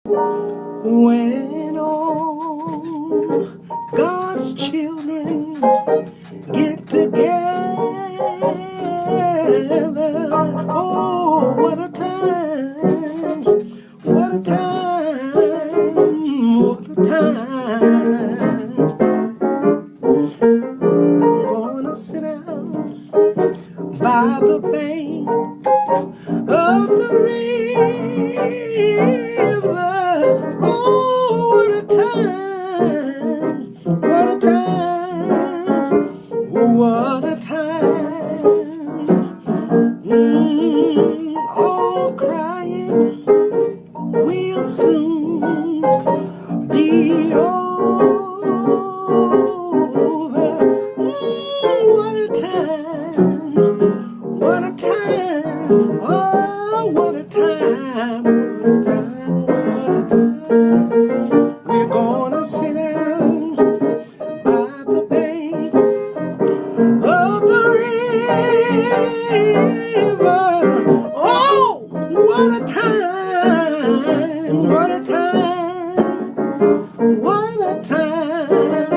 When all God's children get together, oh, what a time, what a time, what a time. I'm gonna sit down by the bank of the river. Oh, what a time, what a time, what a time. All crying will soon be over. What a time, what a time, oh, what a time, what a time, what a time. We're gonna sit down by the bank of the river. Oh, what a time, what a time, what a time.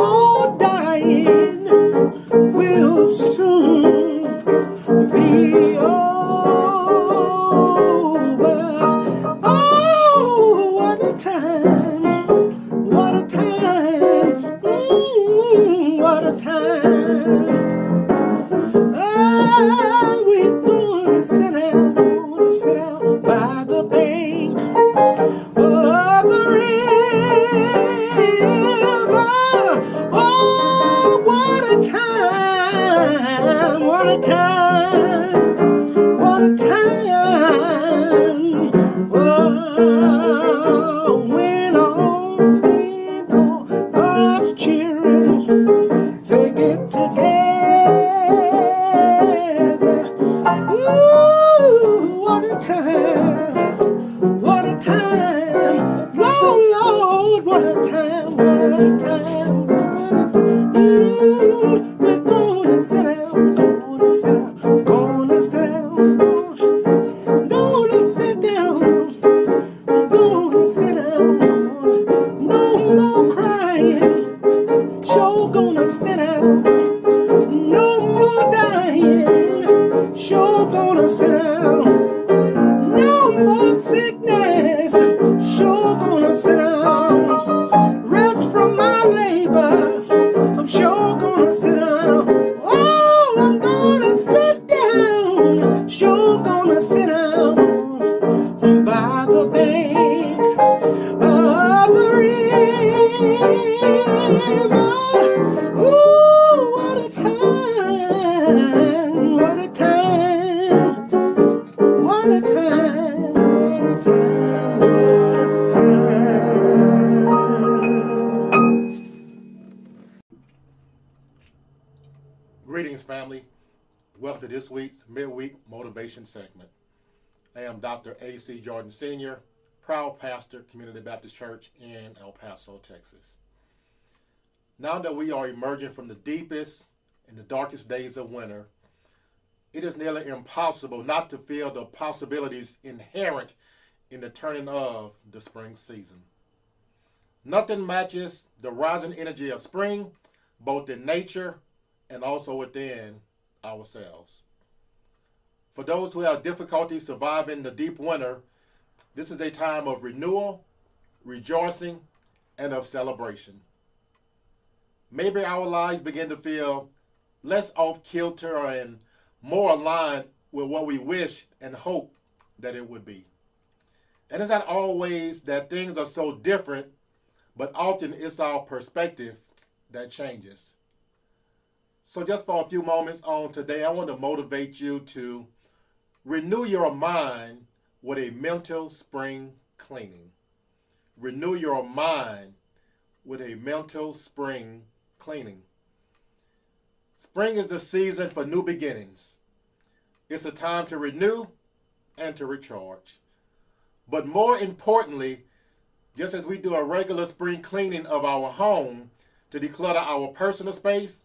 Oh, dying will soon be over. Oh, what a time, what a time, what a time. We're gonna sit down by the bank of the river. Oh, what a time, what a time, what a time. Oh, when all God's children, they get together. Ooh, what a time, what a time. Lord, Lord, what a time, what a time, what a time. We're gonna sit down, gonna sit down, gonna sit down, gonna sit down, gonna sit down. No more crying, sure gonna sit down. No more dying, sure gonna sit down. No more sickness, sure gonna sit down. Rest from my labor, I'm sure gonna sit down. Oh, I'm gonna sit down, sure gonna sit down by the bank of the river. Ooh, what a time, what a time, what a time, what a time, what a time. Greetings, family. Welcome to this week's Midweek Motivation segment. I am Dr. A.C. Jordan Sr., proud pastor, Community Baptist Church in El Paso, Texas. Now that we are emerging from the deepest and the darkest days of winter, it is nearly impossible not to feel the possibilities inherent in the turning of the spring season. Nothing matches the rising energy of spring, both in nature and also within ourselves. For those who have difficulty surviving the deep winter, this is a time of renewal, rejoicing, and of celebration. Maybe our lives begin to feel less off kilter and more aligned with what we wish and hope that it would be. And it's not always that things are so different, but often it's our perspective that changes. So just for a few moments on today, I want to motivate you to renew your mind with a mental spring cleaning. Renew your mind with a mental spring cleaning. Spring is the season for new beginnings. It's a time to renew and to recharge. But more importantly, just as we do a regular spring cleaning of our home to declutter our personal space,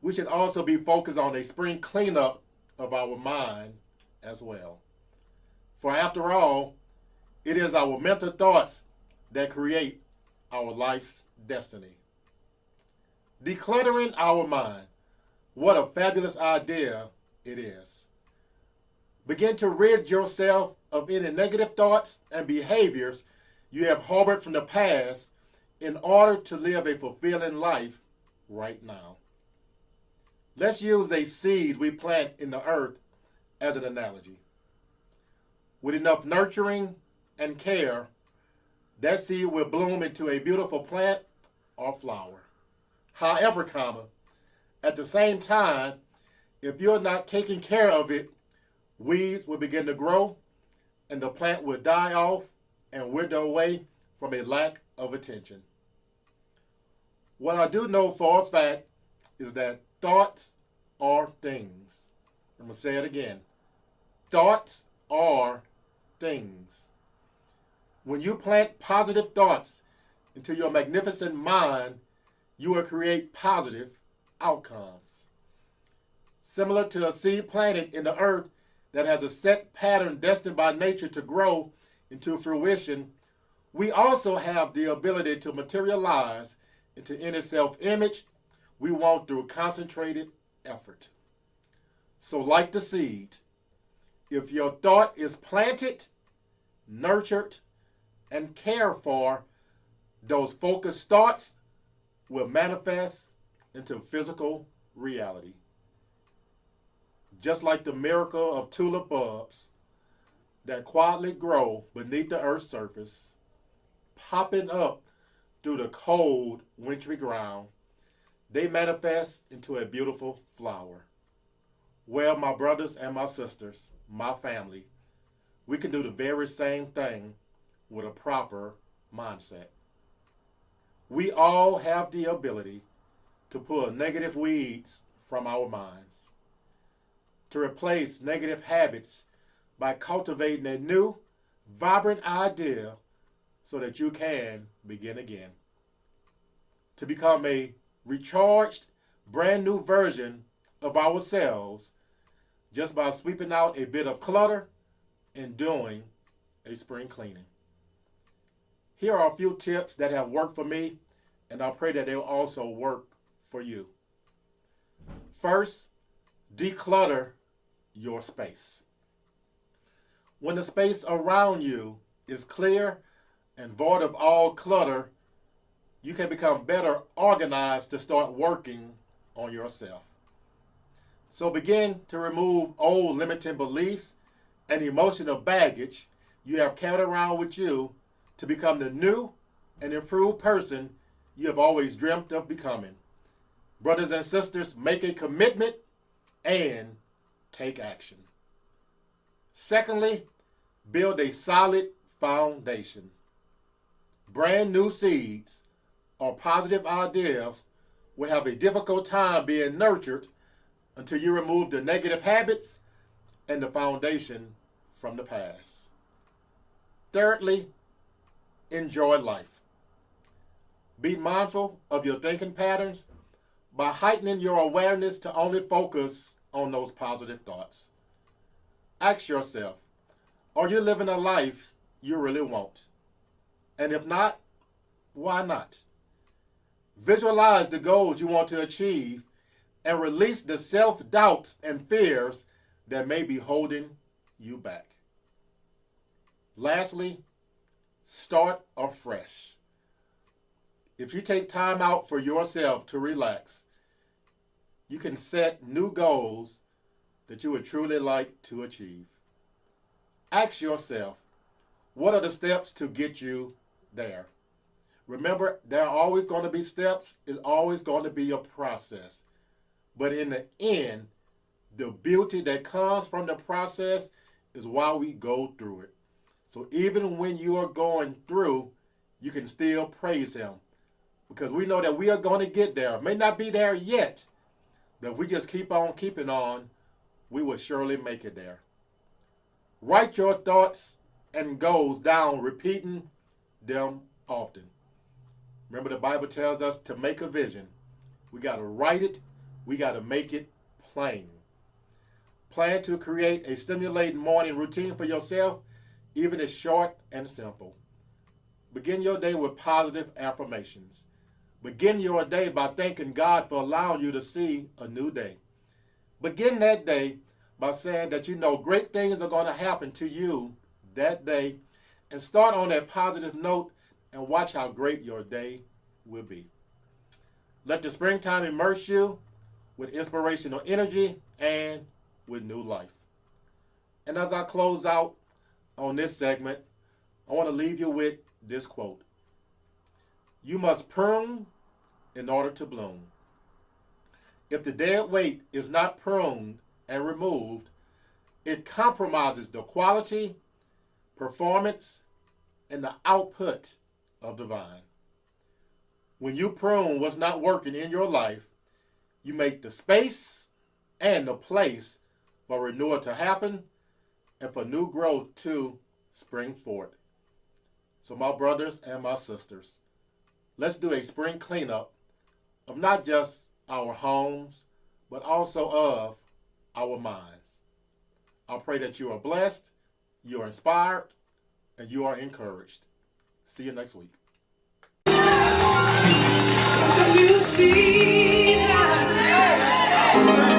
we should also be focused on a spring cleanup of our mind as well. For after all, it is our mental thoughts that create our life's destiny. Decluttering our mind. What a fabulous idea it is. Begin to rid yourself of any negative thoughts and behaviors you have harbored from the past in order to live a fulfilling life right now. Let's use a seed we plant in the earth as an analogy. With enough nurturing and care, that seed will bloom into a beautiful plant or flower. However, at the same time, if you're not taking care of it, weeds will begin to grow and the plant will die off and wither away from a lack of attention. What I do know for a fact is that thoughts are things. I'm going to say it again. Thoughts are things. When you plant positive thoughts into your magnificent mind, you will create positive outcomes. Similar to a seed planted in the earth that has a set pattern destined by nature to grow into fruition, we also have the ability to materialize into any self-image we want through concentrated effort. So like the seed, if your thought is planted, nurtured, and cared for, those focused thoughts will manifest into physical reality. Just like the miracle of tulip bulbs that quietly grow beneath the earth's surface, popping up through the cold, wintry ground, they manifest into a beautiful flower. Well, my brothers and my sisters, my family, we can do the very same thing with a proper mindset. We all have the ability to pull negative weeds from our minds, to replace negative habits by cultivating a new, vibrant idea so that you can begin again. To become a recharged, brand new version of ourselves just by sweeping out a bit of clutter and doing a spring cleaning. Here are a few tips that have worked for me, and I pray that they will also work for you. First, declutter your space. When the space around you is clear and void of all clutter, you can become better organized to start working on yourself. So begin to remove old limiting beliefs and emotional baggage you have carried around with you to become the new and improved person you have always dreamt of becoming. Brothers and sisters, make a commitment and take action. Secondly, build a solid foundation. Brand new seeds or positive ideas will have a difficult time being nurtured until you remove the negative habits and the foundation from the past. Thirdly, enjoy life. Be mindful of your thinking patterns by heightening your awareness to only focus on those positive thoughts. Ask yourself, are you living a life you really want? And if not, why not? Visualize the goals you want to achieve and release the self-doubts and fears that may be holding you back. Lastly, start afresh. If you take time out for yourself to relax, you can set new goals that you would truly like to achieve. Ask yourself, what are the steps to get you there? Remember, there are always going to be steps. It's always going to be a process. But in the end, the beauty that comes from the process is why we go through it. So even when you are going through, you can still praise him. Because we know that we are going to get there. It may not be there yet, but if we just keep on keeping on, we will surely make it there. Write your thoughts and goals down, repeating them often. Remember, the Bible tells us to make a vision. We got to write it. We got to make it plain. Plan to create a stimulating morning routine for yourself even if short and simple. Begin your day with positive affirmations. Begin your day by thanking God for allowing you to see a new day. Begin that day by saying that you know great things are going to happen to you that day, and start on that positive note and watch how great your day will be. Let the springtime immerse you with inspirational energy and with new life. And as I close out on this segment, I want to leave you with this quote. You must prune in order to bloom. If the dead weight is not pruned and removed, it compromises the quality, performance, and the output of the vine. When you prune what's not working in your life, you make the space and the place for renewal to happen and for new growth to spring forth. So my brothers and my sisters, let's do a spring cleanup of not just our homes, but also of our minds. I pray that you are blessed, you are inspired, and you are encouraged. See you next week. So you see now.